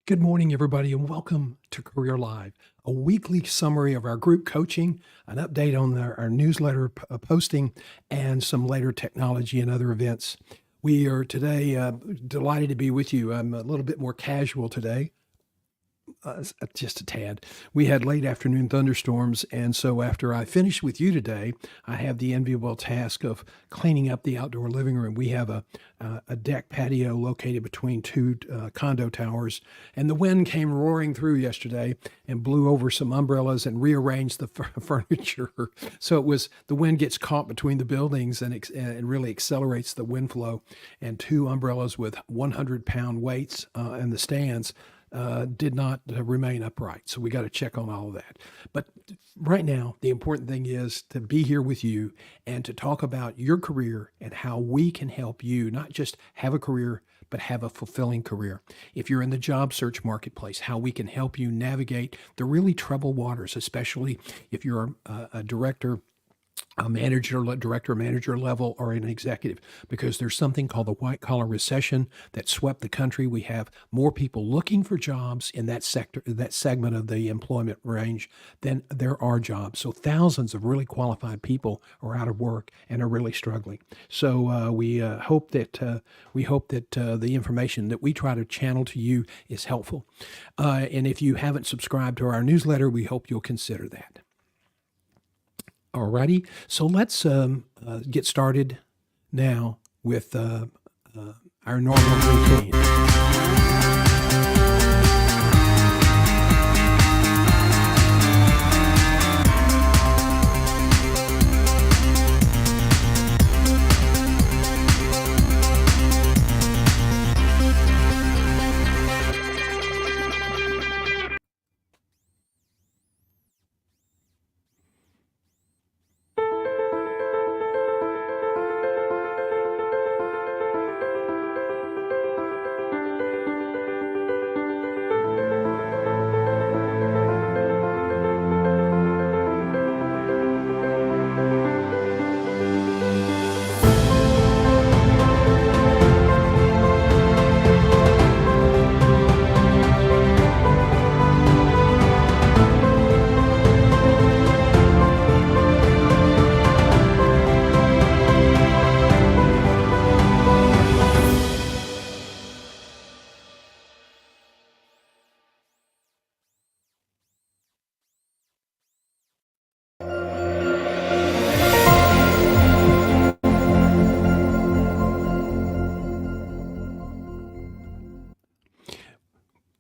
Good morning, everybody, and welcome to Career Live, a weekly summary of our group coaching, an update on our newsletter posting, and some later technology and other events. We are today delighted to be with you. I'm a little bit more casual today. Just a tad. We had late afternoon thunderstorms, and so after I finish with you today, I have the enviable task of cleaning up the outdoor living room. We have a deck patio located between two condo towers, and the wind came roaring through yesterday and blew over some umbrellas and rearranged the furniture. So the wind gets caught between the buildings and really accelerates the wind flow. And two umbrellas with 100-pound weights in the stands did not remain upright. So we got to check on all of that. But right now, the important thing is to be here with you and to talk about your career and how we can help you not just have a career, but have a fulfilling career. If you're in the job search marketplace, how we can help you navigate the really troubled waters, especially if you're a director, a director, manager level, or an executive, because there's something called the white collar recession that swept the country. We have more people looking for jobs in that sector, that segment of the employment range, than there are jobs. So thousands of really qualified people are out of work and are really struggling. So we hope that the information that we try to channel to you is helpful. And if you haven't subscribed to our newsletter, we hope you'll consider that. Alrighty, so let's get started now with our normal routine.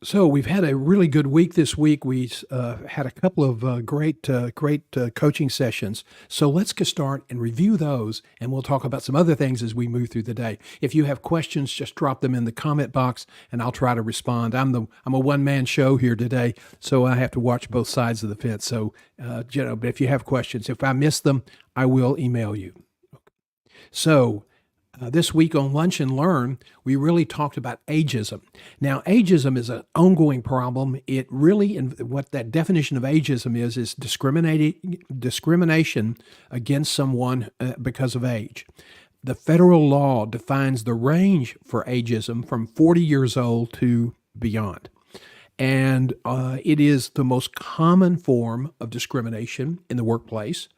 So we've had a really good week this week. We had a couple of great coaching sessions. So let's get started and review those, and we'll talk about some other things as we move through the day. If you have questions, just drop them in the comment box, and I'll try to respond. I'm a one-man show here today, so I have to watch both sides of the fence. So but if you have questions, if I miss them, I will email you. So. This week on Lunch and Learn, we really talked about ageism. Now, ageism is an ongoing problem. It really, and what that definition of ageism is discrimination against someone because of age. The federal law defines the range for ageism from 40 years old to beyond. And it is the most common form of discrimination in the workplace.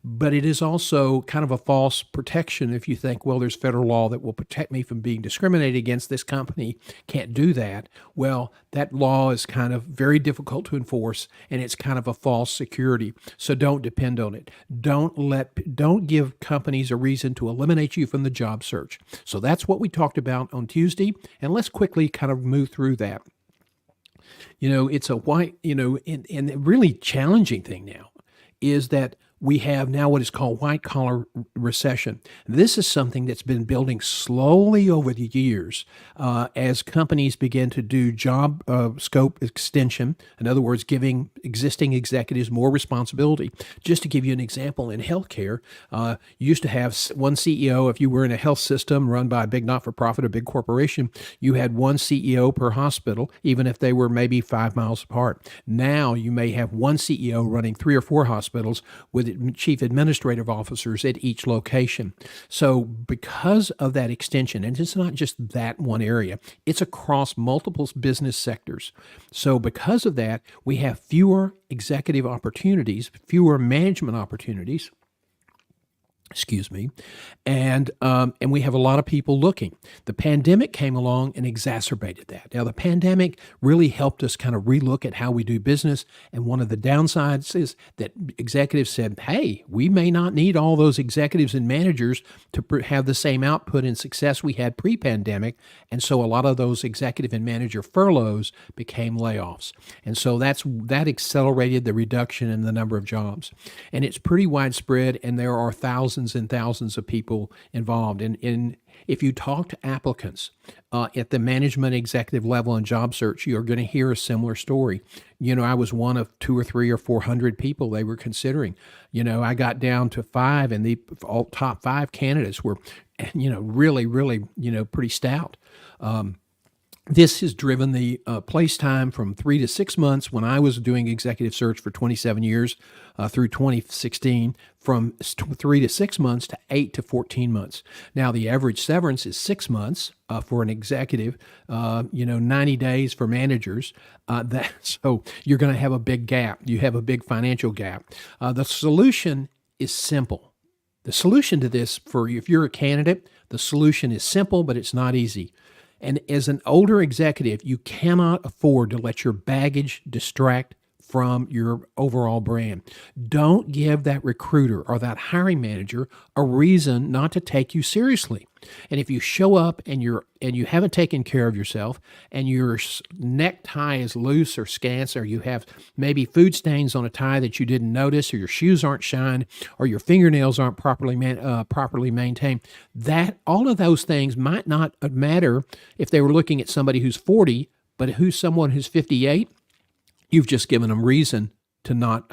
But it is also kind of a false protection if you think, well, there's federal law that will protect me from being discriminated against. This company can't do that. Well, that law is kind of very difficult to enforce, and it's kind of a false security. So don't depend on it. Don't give companies a reason to eliminate you from the job search. So that's what we talked about on Tuesday, and let's quickly kind of move through that. It's a and the really challenging thing now is that we have now what is called white collar recession. This is something that's been building slowly over the years as companies begin to do job scope extension. In other words, giving existing executives more responsibility. Just to give you an example, in healthcare, you used to have one CEO. If you were in a health system run by a big not-for-profit or big corporation, you had one CEO per hospital, even if they were maybe 5 miles apart. Now you may have one CEO running 3 or 4 hospitals with chief administrative officers at each location. So because of that extension, and it's not just that one area, it's across multiple business sectors. So because of that, we have fewer executive opportunities, fewer management opportunities, and we have a lot of people looking. The pandemic came along and exacerbated that. Now, the pandemic really helped us kind of relook at how we do business, and one of the downsides is that executives said, hey, we may not need all those executives and managers to have the same output and success we had pre-pandemic, and so a lot of those executive and manager furloughs became layoffs. And so that accelerated the reduction in the number of jobs. And it's pretty widespread, and there are thousands and thousands of people involved. And if you talk to applicants at the management executive level in job search, you're going to hear a similar story. I was one of 200 or 300 or 400 people they were considering. I got down to 5, and the top 5 candidates were, really, really, pretty stout. This has driven the place time from 3 to 6 months when I was doing executive search for 27 years through 2016, from 3 to 6 months to 8 to 14 months. Now, the average severance is 6 months for an executive, 90 days for managers. So you're going to have a big gap. You have a big financial gap. The solution is simple. The solution to this, if you're a candidate, the solution is simple, but it's not easy. And as an older executive, you cannot afford to let your baggage distract from your overall brand. Don't give that recruiter or that hiring manager a reason not to take you seriously. And if you show up and you haven't taken care of yourself, and your necktie is loose or scant, or you have maybe food stains on a tie that you didn't notice, or your shoes aren't shined, or your fingernails aren't properly maintained, that all of those things might not matter if they were looking at somebody who's 40, but someone who's 58. You've just given them reason to not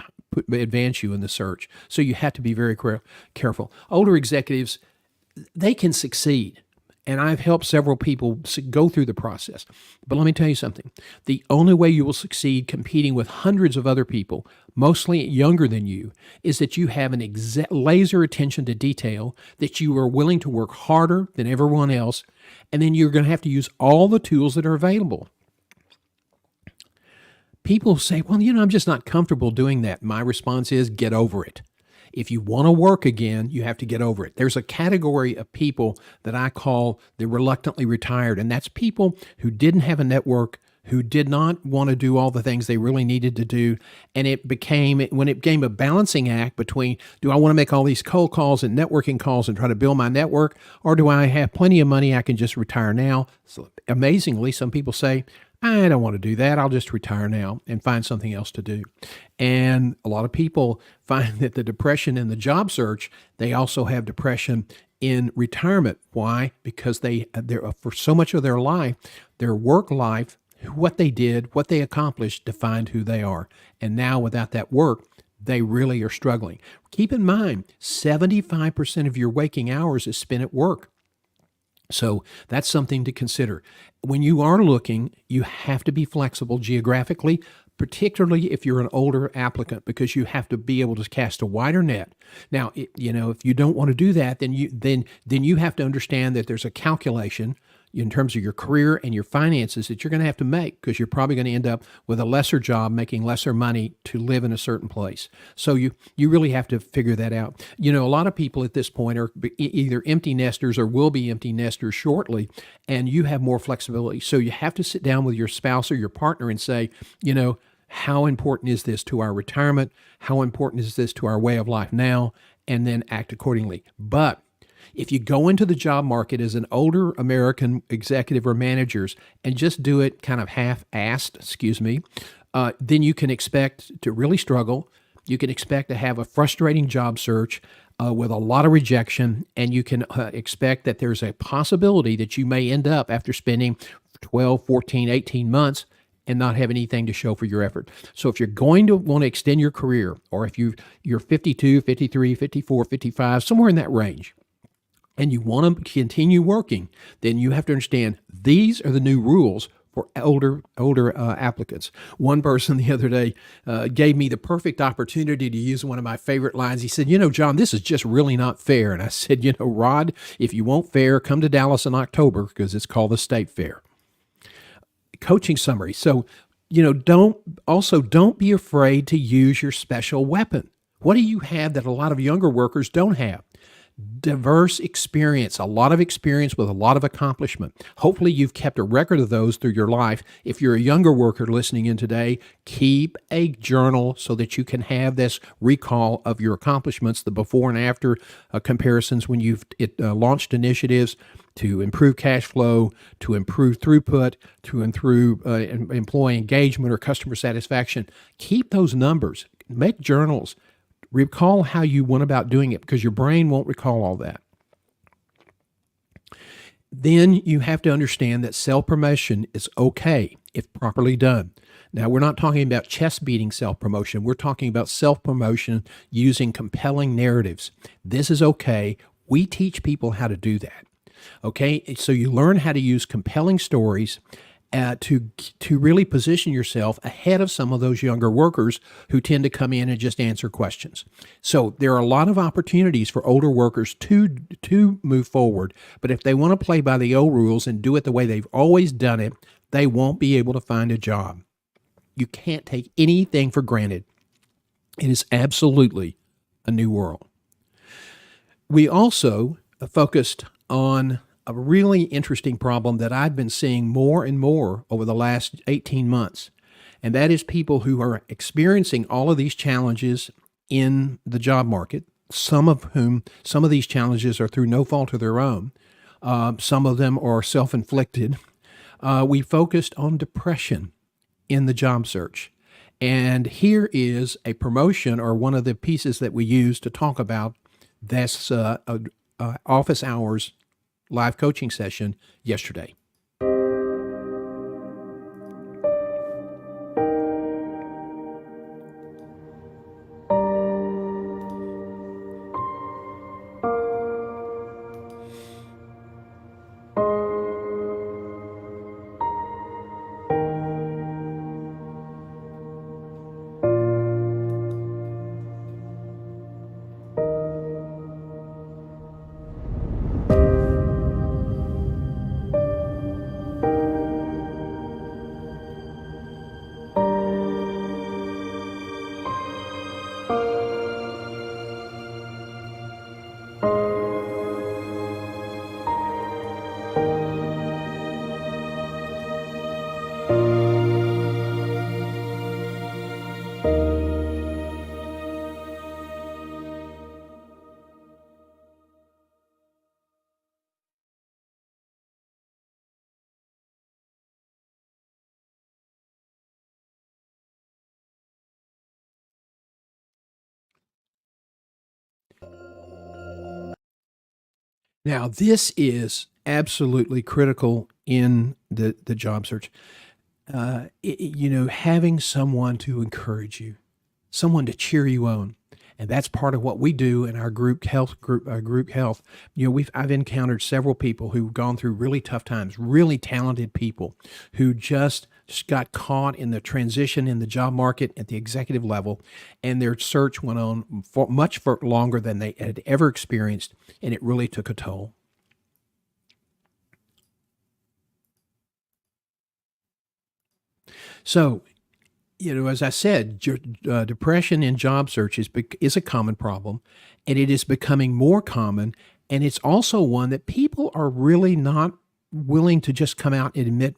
advance you in the search. So you have to be very careful. Older executives, they can succeed. And I've helped several people go through the process. But let me tell you something. The only way you will succeed competing with hundreds of other people, mostly younger than you, is that you have an laser attention to detail, that you are willing to work harder than everyone else, and then you're going to have to use all the tools that are available. People say, well, I'm just not comfortable doing that. My response is, get over it. If you want to work again, you have to get over it. There's a category of people that I call the reluctantly retired, and that's people who didn't have a network, who did not want to do all the things they really needed to do. And when it became a balancing act between, do I want to make all these cold calls and networking calls and try to build my network, or do I have plenty of money, I can just retire now? So amazingly, some people say, I don't want to do that. I'll just retire now and find something else to do. And a lot of people find that the depression in the job search, they also have depression in retirement. Why? Because they're for so much of their life, their work life, what they did, what they accomplished defined who they are. And now without that work, they really are struggling. Keep in mind, 75% of your waking hours is spent at work. So that's something to consider. When you are looking, you have to be flexible geographically, particularly if you're an older applicant, because you have to be able to cast a wider net. Now, if you don't want to do that, then you have to understand that there's a calculation in terms of your career and your finances that you're going to have to make, because you're probably going to end up with a lesser job, making lesser money to live in a certain place. So you really have to figure that out. A lot of people at this point are either empty nesters or will be empty nesters shortly, and you have more flexibility. So you have to sit down with your spouse or your partner and say, how important is this to our retirement? How important is this to our way of life now? And then act accordingly. But if you go into the job market as an older American executive or managers and just do it kind of half-assed, then you can expect to really struggle. You can expect to have a frustrating job search with a lot of rejection, and you can expect that there's a possibility that you may end up after spending 12, 14, 18 months and not have anything to show for your effort. So if you're going to want to extend your career, or if you're 52, 53, 54, 55, somewhere in that range, and you want to continue working, then you have to understand these are the new rules for older applicants. One person the other day gave me the perfect opportunity to use one of my favorite lines. He said, John, this is just really not fair. And I said, Rod, if you want fair, come to Dallas in October because it's called the State Fair. Coaching summary. So, don't be afraid to use your special weapon. What do you have that a lot of younger workers don't have? Diverse experience, a lot of experience with a lot of accomplishment. Hopefully you've kept a record of those through your life. If you're a younger worker listening in today, keep a journal so that you can have this recall of your accomplishments, the before and after comparisons when you've launched initiatives to improve cash flow, to improve throughput, to improve employee engagement or customer satisfaction. Keep those numbers. Make journals. Recall how you went about doing it because your brain won't recall all that. Then you have to understand that self-promotion is okay if properly done. Now, we're not talking about chest-beating self-promotion. We're talking about self-promotion using compelling narratives. This is okay. We teach people how to do that. Okay, so you learn how to use compelling stories to really position yourself ahead of some of those younger workers who tend to come in and just answer questions. So there are a lot of opportunities for older workers to move forward, but if they want to play by the old rules and do it the way they've always done it, they won't be able to find a job. You can't take anything for granted. It is absolutely a new world. We also focused on a really interesting problem that I've been seeing more and more over the last 18 months, and that is people who are experiencing all of these challenges in the job market, some of these challenges are through no fault of their own. Some of them are self-inflicted. We focused on depression in the job search. And here is a promotion or one of the pieces that we use to talk about this office hours live coaching session yesterday. Now, this is absolutely critical in the job search. Having someone to encourage you, someone to cheer you on, and that's part of what we do in our group health. I've encountered several people who've gone through really tough times, really talented people who just got caught in the transition in the job market at the executive level, and their search went on for much longer than they had ever experienced, and it really took a toll. So, as I said, depression in job search is a common problem, and it is becoming more common. And it's also one that people are really not willing to just come out and admit.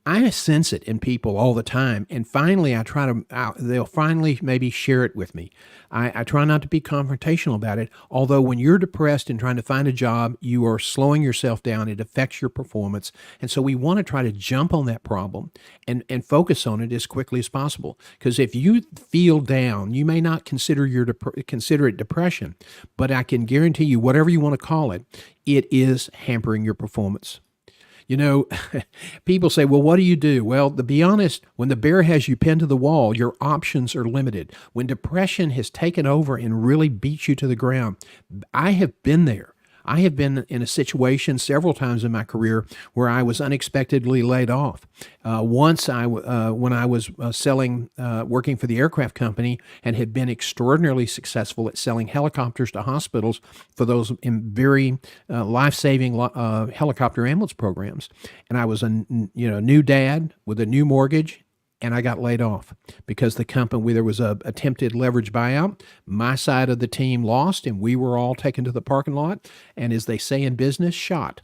I sense it in people all the time. And finally, they'll finally maybe share it with me. I try not to be confrontational about it. Although when you're depressed and trying to find a job, you are slowing yourself down. It affects your performance. And so we want to try to jump on that problem and focus on it as quickly as possible. Because if you feel down, you may not consider it depression, but I can guarantee you, whatever you want to call it, it is hampering your performance. People say, well, what do you do? Well, to be honest, when the bear has you pinned to the wall, your options are limited. When depression has taken over and really beat you to the ground, I have been there. I have been in a situation several times in my career where I was unexpectedly laid off. Once, when I was working for the aircraft company and had been extraordinarily successful at selling helicopters to hospitals for those in very life-saving helicopter ambulance programs. And I was a new dad with a new mortgage, and I got laid off because the company, there was a attempted leverage buyout. My side of the team lost, and we were all taken to the parking lot, and as they say in business, shot.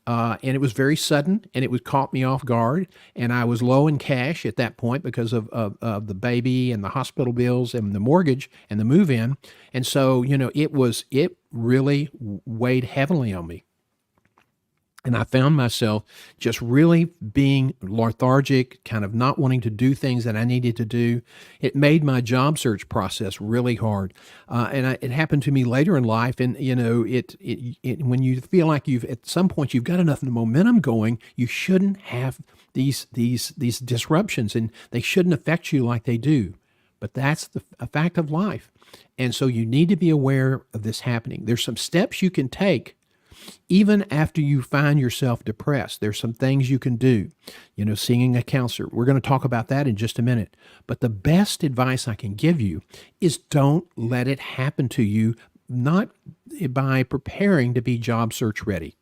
And it was very sudden, and it caught me off guard, and I was low in cash at that point because of the baby and the hospital bills and the mortgage and the move-in. And so, it really weighed heavily on me. And I found myself just really being lethargic, kind of not wanting to do things that I needed to do. It made my job search process really hard. It happened to me later in life. And, when you feel like at some point you've got enough momentum going, you shouldn't have these disruptions, and they shouldn't affect you like they do. But that's a fact of life. And so you need to be aware of this happening. There's some steps you can take even after you find yourself depressed. There's some things you can do, seeing a counselor. We're going to talk about that in just a minute. But the best advice I can give you is don't let it happen to you, not by preparing to be job search ready.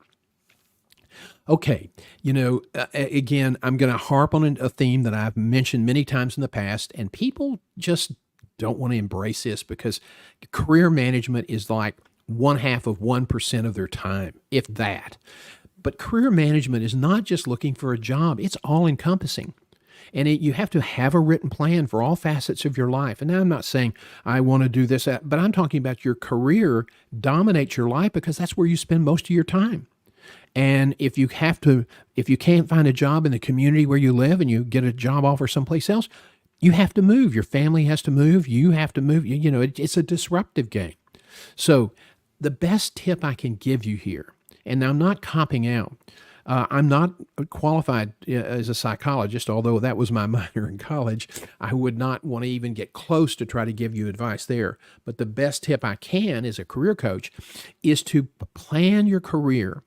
Okay, again, I'm going to harp on a theme that I've mentioned many times in the past, and people just don't want to embrace this because career management is like 0.5% of their time, if that. But career management is not just looking for a job, it's all encompassing. And you have to have a written plan for all facets of your life. And now I'm not saying I want to do this, but I'm talking about your career dominates your life because that's where you spend most of your time. And if you can't find a job in the community where you live and you get a job offer someplace else, you have to move. Your family has to move. You have to move. It's a disruptive game. So the best tip I can give you here, and I'm not copping out. I'm not qualified as a psychologist, although that was my minor in college. I would not want to even get close to try to give you advice there. But the best tip I can as a career coach is to plan your career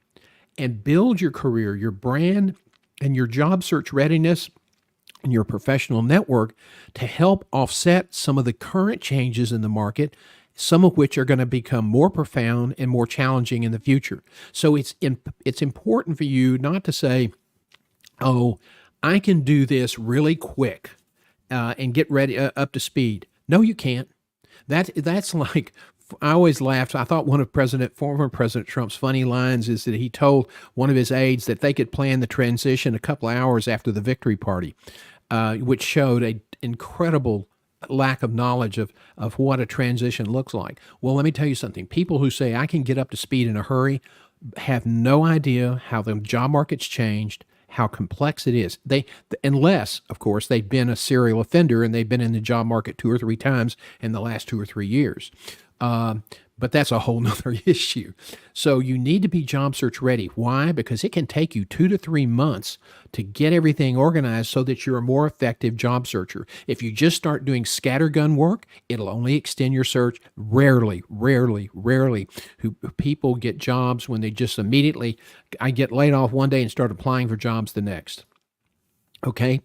and build your career, your brand, and your job search readiness and your professional network to help offset some of the current changes in the market, some of which are going to become more profound and more challenging in the future. So it's important for you not to say, oh, I can do this really quick and get ready up to speed. No, you can't. That's like, I always laughed. I thought one of former President Trump's funny lines is that he told one of his aides that they could plan the transition a couple of hours after the victory party, which showed an incredible lack of knowledge of what a transition looks like. Well, let me tell you something. People who say I can get up to speed in a hurry have no idea how the job market's changed, how complex it is. Unless, of course, they've been a serial offender and they've been in the job market 2 or 3 times in the last 2 or 3 years. But that's a whole nother issue. So you need to be job search ready. Why? Because it can take you 2 to 3 months to get everything organized so that you're a more effective job searcher. If you just start doing scattergun work, it'll only extend your search. Rarely people get jobs when they just immediately, I get laid off one day and start applying for jobs the next. Okay?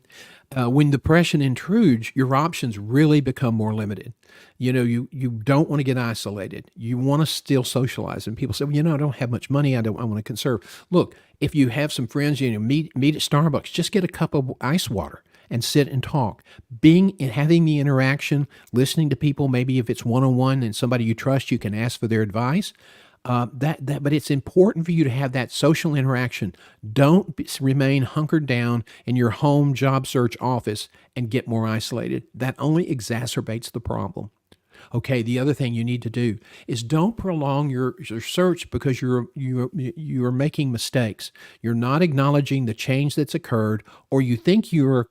When depression intrudes, your options really become more limited. You don't want to get isolated. You want to still socialize. And people say, well, I don't have much money. I want to conserve. Look, if you have some friends, meet at Starbucks, just get a cup of ice water and sit and talk. Having the interaction, listening to people, maybe if it's one-on-one and somebody you trust, you can ask for their advice. But it's important for you to have that social interaction. Don't remain hunkered down in your home job search office and get more isolated. That only exacerbates the problem. Okay, the other thing you need to do is don't prolong your search because you're making mistakes. You're not acknowledging the change that's occurred, or you think you are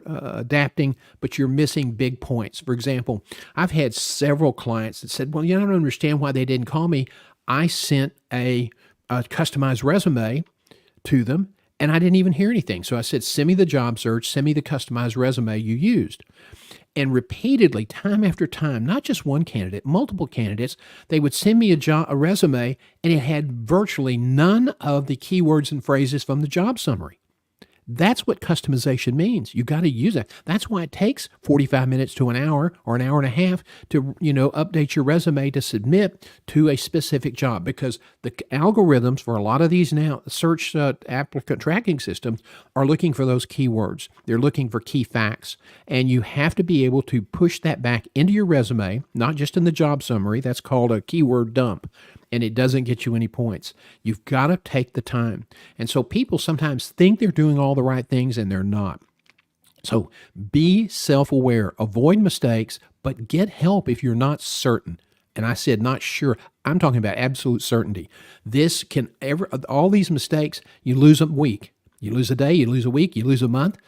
adapting, but you're missing big points. For example, I've had several clients that said, "Well, I don't understand why they didn't call me. I sent a customized resume to them, and I didn't even hear anything. So I said, send me the job search, send me the customized resume you used." And repeatedly, time after time, not just one candidate, multiple candidates, they would send me a resume, and it had virtually none of the keywords and phrases from the job summary. That's what customization means. You got to use it. That's why it takes 45 minutes to an hour or an hour and a half to, update your resume to submit to a specific job, because the algorithms for a lot of these now search applicant tracking systems are looking for those keywords. They're looking for key facts, and you have to be able to push that back into your resume, not just in the job summary. That's called a keyword dump, and it doesn't get you any points. You've got to take the time. And so people sometimes think they're doing all the right things, and they're not. So be self-aware, avoid mistakes, but get help if you're not certain. And I said not sure. I'm talking about absolute certainty. All these mistakes, you lose a week. You lose a day, you lose a week, you lose a month.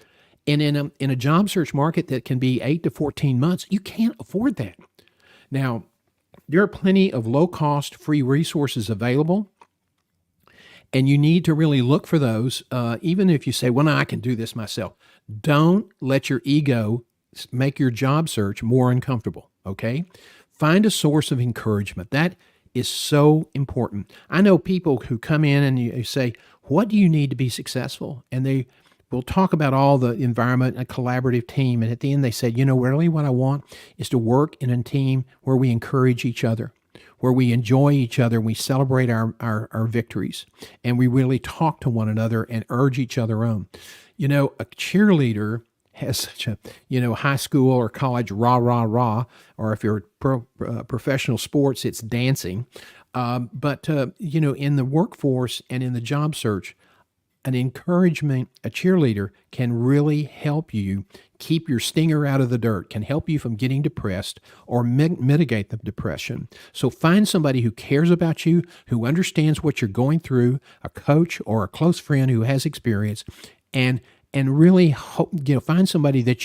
And in a job search market that can be 8 to 14 months, you can't afford that. Now, there are plenty of low-cost free resources available, and you need to really look for those, even if you say, well, no, I can do this myself. Don't let your ego make your job search more uncomfortable, okay? Find a source of encouragement. That is so important. I know people who come in and you say, what do you need to be successful? And they will talk about all the environment, a collaborative team. And at the end, they said, really what I want is to work in a team where we encourage each other, where we enjoy each other, we celebrate our victories, and we really talk to one another and urge each other on. A cheerleader has such a, high school or college rah, rah, rah, or if you're professional sports, it's dancing. But in the workforce and in the job search, an encouragement, a cheerleader can really help you keep your stinger out of the dirt, can help you from getting depressed or mitigate the depression. So find somebody who cares about you, who understands what you're going through, a coach or a close friend who has experience, and really find somebody that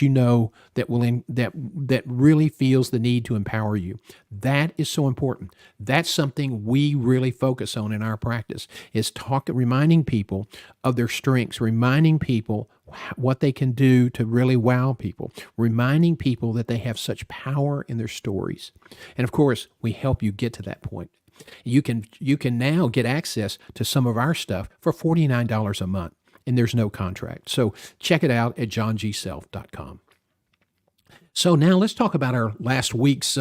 that really feels the need to empower you. That is so important. That's something we really focus on in our practice, is reminding people of their strengths, reminding people what they can do to really wow people, reminding people that they have such power in their stories. And of course, we help you get to that point. You can now get access to some of our stuff for $49 a month. And there's no contract. So check it out at johngself.com. So now let's talk about our last week's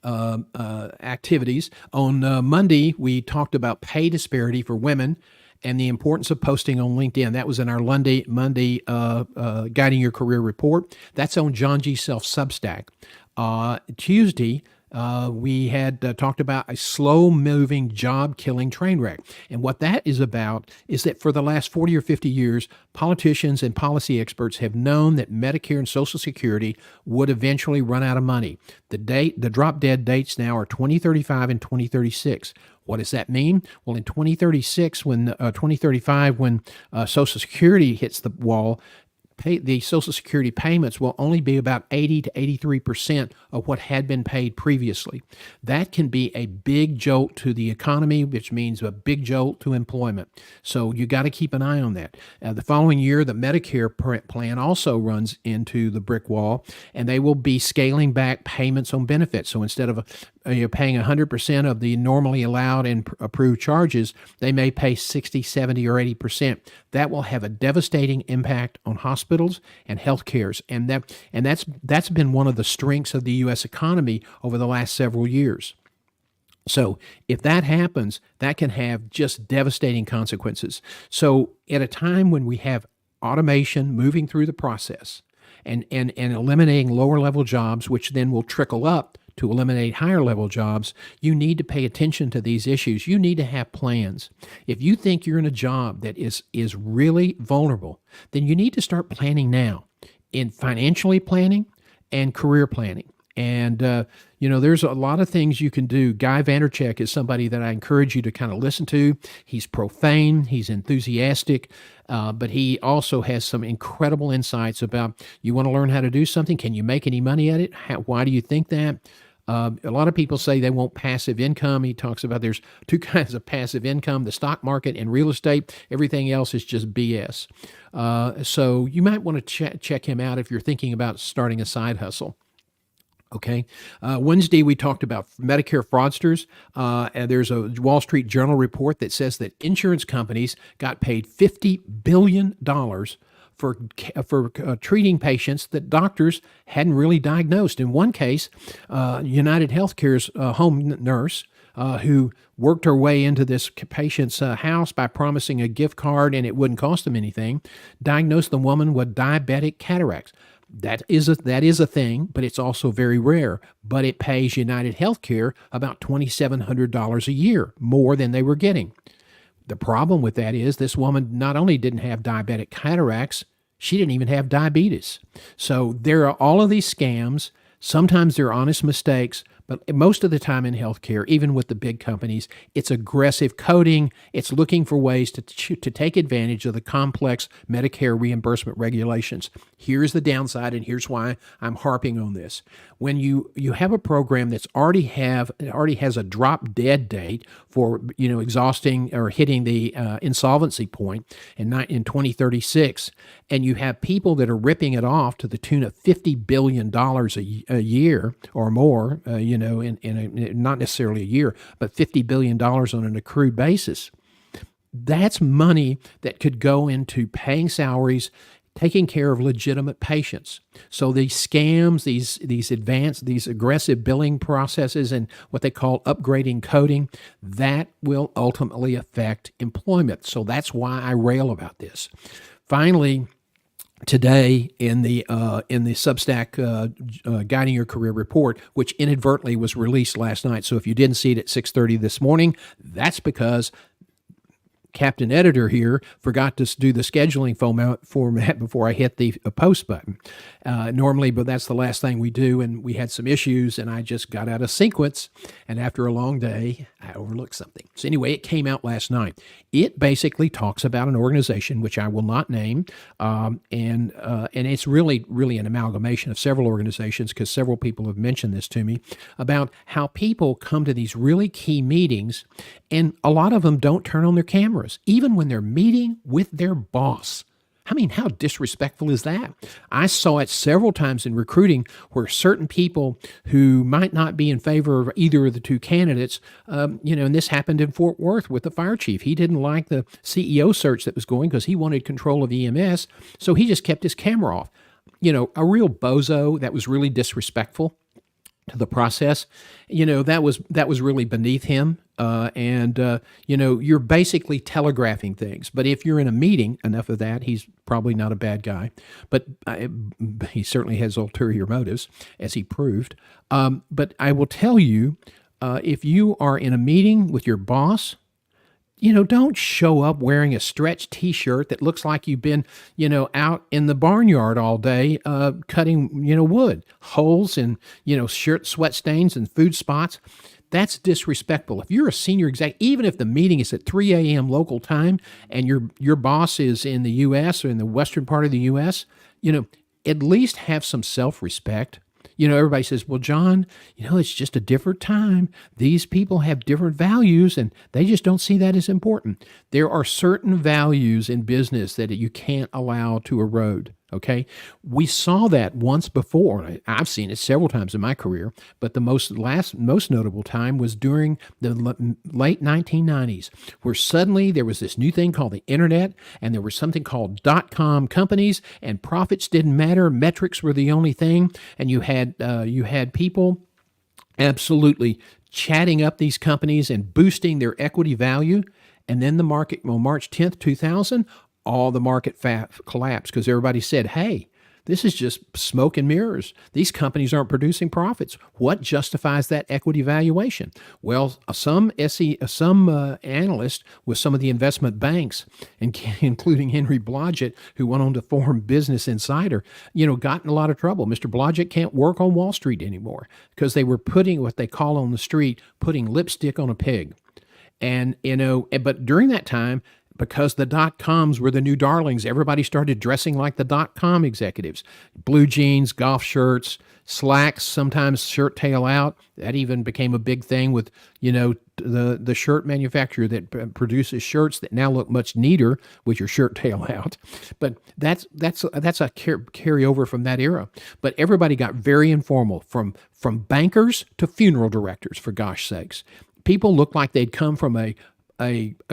activities. On Monday, we talked about pay disparity for women and the importance of posting on LinkedIn. That was in our Monday Guiding Your Career report. That's on John G. Self Substack. Tuesday, we had talked about a slow-moving, job-killing train wreck. And what that is about is that for the last 40 or 50 years, politicians and policy experts have known that Medicare and Social Security would eventually run out of money. The drop-dead dates now are 2035 and 2036. What does that mean? Well, in 2035, when Social Security hits the wall, the Social Security payments will only be about 80 to 83% of what had been paid previously. That can be a big jolt to the economy, which means a big jolt to employment. So you got to keep an eye on that. The following year, the Medicare plan also runs into the brick wall, and they will be scaling back payments on benefits. So instead of paying 100% of the normally allowed and approved charges, they may pay 60, 70, or 80%. That will have a devastating impact on hospitals and health cares. And that's been one of the strengths of the U.S. economy over the last several years. So if that happens, that can have just devastating consequences. So at a time when we have automation moving through the process and eliminating lower level jobs, which then will trickle up to eliminate higher level jobs, you need to pay attention to these issues. You need to have plans. If you think you're in a job that is really vulnerable, then you need to start planning now, in financially planning and career planning. And, there's a lot of things you can do. Guy Vaynerchuk is somebody that I encourage you to kind of listen to. He's profane, he's enthusiastic, but he also has some incredible insights about, you want to learn how to do something? Can you make any money at it? Why do you think that? A lot of people say they want passive income. He talks about there's two kinds of passive income, the stock market and real estate. Everything else is just BS. So you might want to check him out if you're thinking about starting a side hustle. Okay. Wednesday, we talked about Medicare fraudsters. And there's a Wall Street Journal report that says that insurance companies got paid $50 billion for treating patients that doctors hadn't really diagnosed. In one case, United Healthcare's home nurse who worked her way into this patient's house by promising a gift card and it wouldn't cost them anything, diagnosed the woman with diabetic cataracts. That is a thing, but it's also very rare. But it pays United Healthcare about $2,700 a year, more than they were getting. The problem with that is this woman not only didn't have diabetic cataracts, she didn't even have diabetes. So there are all of these scams. Sometimes they're honest mistakes, but most of the time in healthcare, even with the big companies, it's aggressive coding. It's looking for ways to take advantage of the complex Medicare reimbursement regulations. Here's the downside, and here's why I'm harping on this. When you have a program that's already has a drop dead date for exhausting or hitting the insolvency point in 2036, and you have people that are ripping it off to the tune of $50 billion a year or more, not necessarily a year, but $50 billion on an accrued basis. That's money that could go into paying salaries, taking care of legitimate patients. So these scams, these aggressive billing processes and what they call upgrading coding, that will ultimately affect employment. So that's why I rail about this. Finally, today in the Substack Guiding Your Career report, which inadvertently was released last night. So if you didn't see it at 6:30 this morning, that's because Captain Editor here forgot to do the scheduling format before I hit the post button. Normally, but that's the last thing we do, and we had some issues, and I just got out of sequence, and after a long day, I overlooked something. So anyway, it came out last night. It basically talks about an organization, which I will not name, and it's really an amalgamation of several organizations, because several people have mentioned this to me, about how people come to these really key meetings, and a lot of them don't turn on their cameras, even when they're meeting with their boss. I mean, how disrespectful is that? I saw it several times in recruiting where certain people who might not be in favor of either of the two candidates, and this happened in Fort Worth with the fire chief. He didn't like the CEO search that was going because he wanted control of EMS, so he just kept his camera off. A real bozo that was really disrespectful to the process. That was really beneath him. You're basically telegraphing things. But if you're in a meeting, enough of that, he's probably not a bad guy. But he certainly has ulterior motives, as he proved. But I will tell you, if you are in a meeting with your boss, don't show up wearing a stretch T-shirt that looks like you've been, out in the barnyard all day cutting, wood, holes and, shirt sweat stains and food spots. That's disrespectful. If you're a senior exec, even if the meeting is at 3 a.m. local time and your boss is in the U.S. or in the western part of the U.S., at least have some self-respect. Everybody says, well, John, it's just a different time. These people have different values and they just don't see that as important. There are certain values in business that you can't allow to erode. Okay. We saw that once before. I've seen it several times in my career, but the most notable time was during the late 1990s, where suddenly there was this new thing called the internet, and there was something called .com companies, and profits didn't matter. Metrics were the only thing. And you had people absolutely chatting up these companies and boosting their equity value. And then the market, on March 10th, 2000, all the market collapsed because everybody said, hey, this is just smoke and mirrors. These companies aren't producing profits. What justifies that equity valuation? Well, some analyst with some of the investment banks, including Henry Blodgett, who went on to form Business Insider, got in a lot of trouble. Mr. Blodgett can't work on Wall Street anymore because they were putting what they call on the street, putting lipstick on a pig. And, but during that time, because the dot-coms were the new darlings. Everybody started dressing like the dot-com executives. Blue jeans, golf shirts, slacks, sometimes shirt tail out. That even became a big thing with, the shirt manufacturer that produces shirts that now look much neater with your shirt tail out. But that's a carryover from that era. But everybody got very informal, from bankers to funeral directors, for gosh sakes. People looked like they'd come from a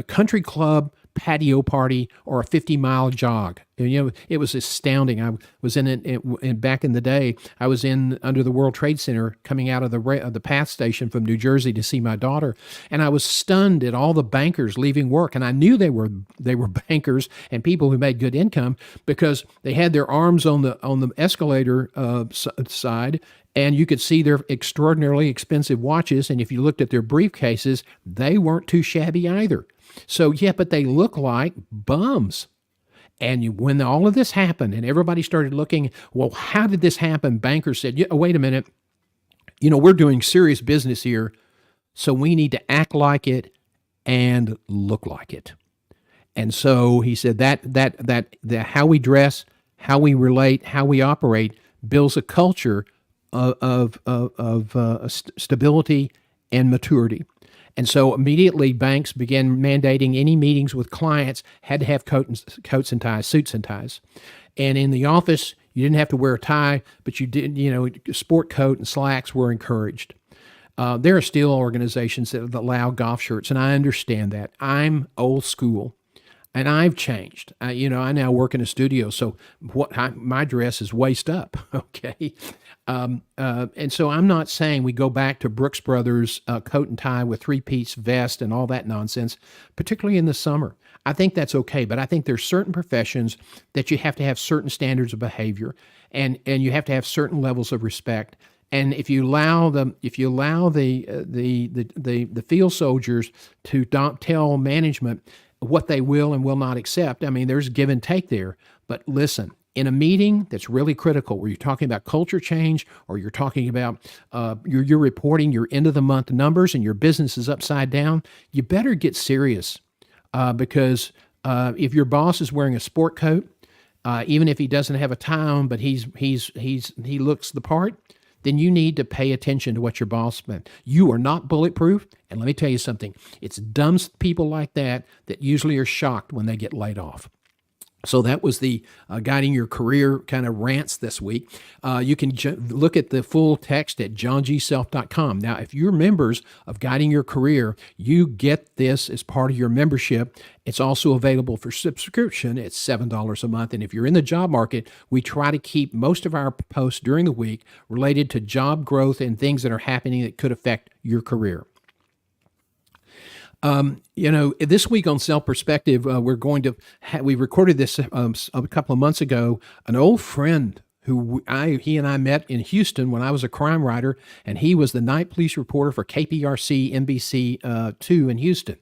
country club patio party or a 50-mile jog. It was astounding. I was back in the day. I was under the World Trade Center, coming out of the PATH station from New Jersey to see my daughter, and I was stunned at all the bankers leaving work. And I knew they were bankers and people who made good income, because they had their arms on the escalator side, and you could see their extraordinarily expensive watches. And if you looked at their briefcases, they weren't too shabby either. So, yeah, but they look like bums. And when all of this happened and everybody started looking, well, how did this happen? Bankers said, wait a minute, we're doing serious business here, so we need to act like it and look like it. And so he said that how we dress, how we relate, how we operate builds a culture of stability and maturity. And so immediately banks began mandating any meetings with clients had to have coats and ties, suits and ties. And in the office, you didn't have to wear a tie, but you did, sport coat and slacks were encouraged. There are still organizations that allow golf shirts, and I understand that. I'm old school. And I've changed. I now work in a studio, so my dress is waist up, okay? And so I'm not saying we go back to Brooks Brothers coat and tie with three-piece vest and all that nonsense, particularly in the summer. I think that's okay, but I think there's certain professions that you have to have certain standards of behavior, and you have to have certain levels of respect. And if you allow the field soldiers to tell management what they will and will not accept, there's give and take there. But listen, in a meeting that's really critical, where you're talking about culture change, or you're talking about you're reporting your end of the month numbers and your business is upside down, you better get serious, because if your boss is wearing a sport coat, even if he doesn't have a tie on, but he looks the part, then you need to pay attention to what your boss meant. You are not bulletproof, and let me tell you something. It's dumb people like that usually are shocked when they get laid off. So that was the Guiding Your Career kind of rants this week. You can look at the full text at johngself.com. Now, if you're members of Guiding Your Career, you get this as part of your membership. It's also available for subscription at $7 a month. And if you're in the job market, we try to keep most of our posts during the week related to job growth and things that are happening that could affect your career. This week on Self Perspective, we're going to we recorded this a couple of months ago. An old friend he and I met in Houston when I was a crime writer, and he was the night police reporter for KPRC NBC 2 in Houston.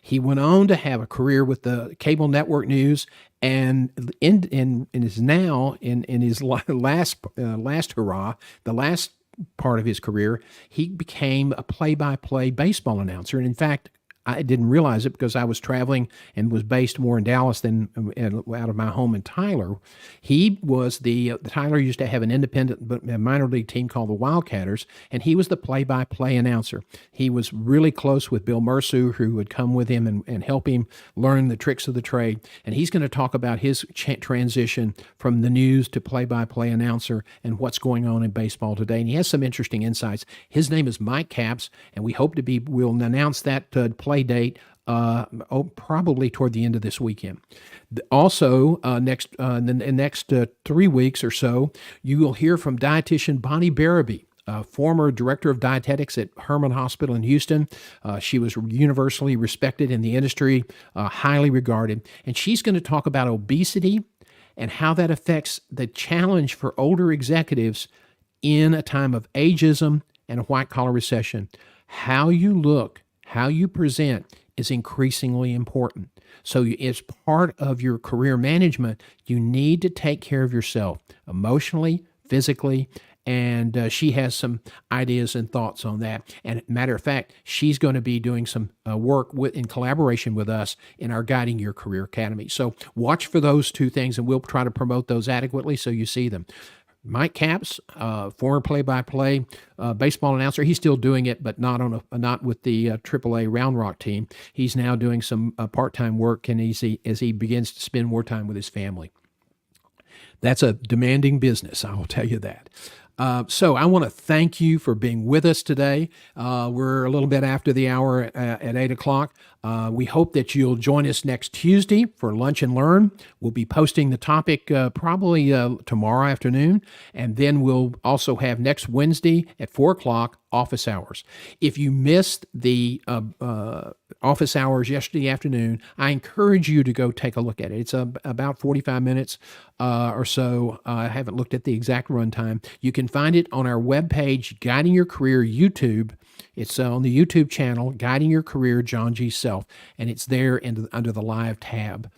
He went on to have a career with the cable network news, and is now in his last hurrah, the last part of his career, he became a play-by-play baseball announcer. And in fact, I didn't realize it because I was traveling and was based more in Dallas than out of my home in Tyler. He was Tyler used to have an independent but minor league team called the Wildcatters, and he was the play-by-play announcer. He was really close with Bill Mercer, who would come with him and help him learn the tricks of the trade. And he's going to talk about his transition from the news to play-by-play announcer and what's going on in baseball today. And he has some interesting insights. His name is Mike Capps, and we hope we'll announce that play date probably toward the end of this weekend. Also, in the next 3 weeks or so, you will hear from dietitian Bonnie Barabee, former director of dietetics at Herman Hospital in Houston. She was universally respected in the industry, highly regarded, and she's going to talk about obesity and how that affects the challenge for older executives in a time of ageism and a white-collar recession. How you look, how you present is increasingly important. So as part of your career management, you need to take care of yourself emotionally, physically, and she has some ideas and thoughts on that. And matter of fact, she's going to be doing some work in collaboration with us in our Guiding Your Career Academy. So watch for those two things, and we'll try to promote those adequately so you see them. Mike Capps, former play-by-play baseball announcer, he's still doing it, but not with the AAA Round Rock team. He's now doing some part-time work, and as he begins to spend more time with his family. That's a demanding business, I will tell you that. So I want to thank you for being with us today. We're a little bit after the hour at 8 o'clock. We hope that you'll join us next Tuesday for Lunch and Learn. We'll be posting the topic probably tomorrow afternoon, and then we'll also have next Wednesday at 4 o'clock office hours. If you missed the office hours yesterday afternoon, I encourage you to go take a look at it. It's about 45 minutes or so. I haven't looked at the exact runtime. You can find it on our webpage, Guiding Your Career YouTube. It's on the YouTube channel, Guiding Your Career, John G. Self, and it's there under the Live tab.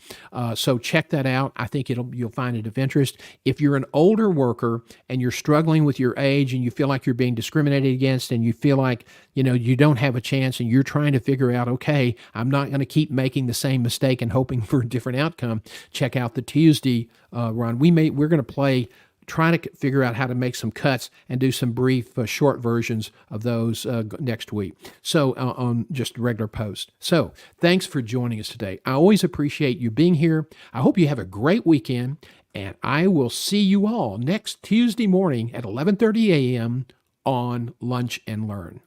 So check that out. I think you'll find it of interest. If you're an older worker and you're struggling with your age and you feel like you're being discriminated against and you feel like you don't have a chance and you're trying to figure out, okay, I'm not going to keep making the same mistake and hoping for a different outcome, check out the Tuesday run. We're going to try to figure out how to make some cuts and do some brief, short versions of those next week. So on just regular posts. So thanks for joining us today. I always appreciate you being here. I hope you have a great weekend, and I will see you all next Tuesday morning at 11:30 a.m. on Lunch and Learn.